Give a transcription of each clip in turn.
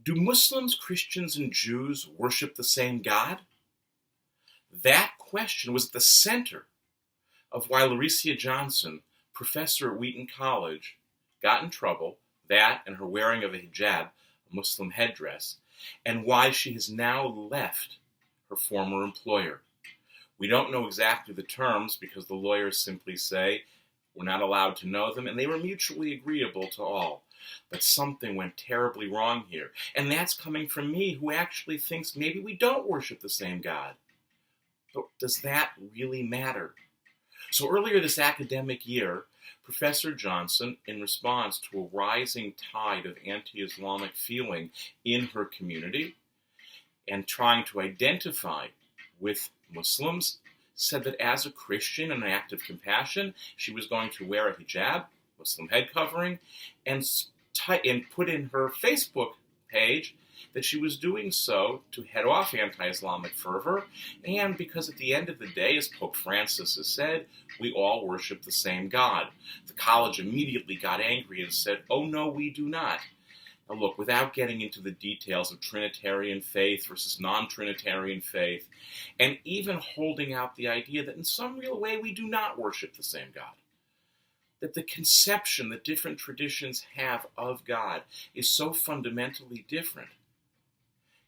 Do Muslims, Christians, and Jews worship the same God? That question was at the center of why Laricia Johnson, professor at Wheaton College, got in trouble, that and her wearing of a hijab, a Muslim headdress, and why she has now left her former employer. We don't know exactly the terms because the lawyers simply say we're not allowed to know them, and they were mutually agreeable to all. But something went terribly wrong here, and that's coming from me, who actually thinks maybe we don't worship the same God. But does that really matter? So earlier this academic year, Professor Johnson, in response to a rising tide of anti-Islamic feeling in her community and trying to identify with Muslims, said that as a Christian in an act of compassion, she was going to wear a hijab, Muslim head covering, and put in her Facebook page that she was doing so to head off anti-Islamic fervor, and because at the end of the day, as Pope Francis has said, we all worship the same God. The college immediately got angry and said, oh no, we do not. Now look, without getting into the details of Trinitarian faith versus non-Trinitarian faith, and even holding out the idea that in some real way we do not worship the same God, that the conception that different traditions have of God is so fundamentally different.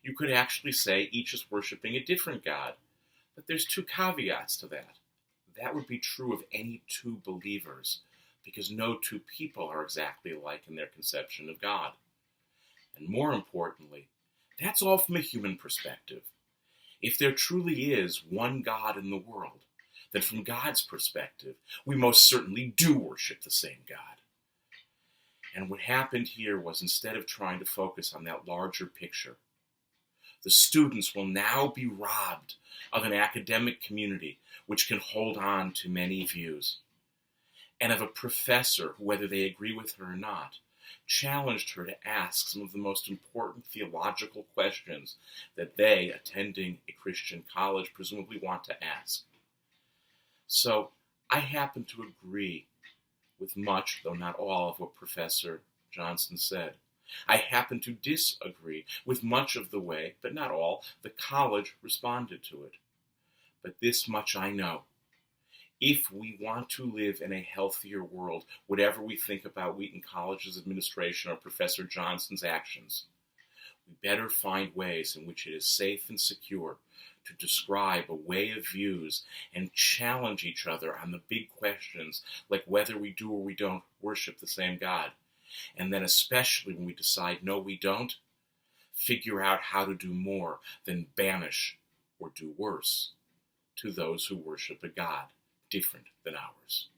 You could actually say each is worshiping a different God, but there's two caveats to that. That would be true of any two believers, because no two people are exactly alike in their conception of God. And more importantly, that's all from a human perspective. If there truly is one God in the world, then from God's perspective, we most certainly do worship the same God. And what happened here was, instead of trying to focus on that larger picture, the students will now be robbed of an academic community which can hold on to many views, and of a professor who, whether they agree with her or not, challenged her to ask some of the most important theological questions that they, attending a Christian college, presumably want to ask. So I happen to agree with much, though not all, of what Professor Johnson said. I happen to disagree with much of the way, but not all, the college responded to it. But this much I know. If we want to live in a healthier world, whatever we think about Wheaton College's administration or Professor Johnson's actions, we better find ways in which it is safe and secure to describe a way of views and challenge each other on the big questions like whether we do or we don't worship the same God. And then especially when we decide no, we don't, figure out how to do more than banish or do worse to those who worship a God different than ours.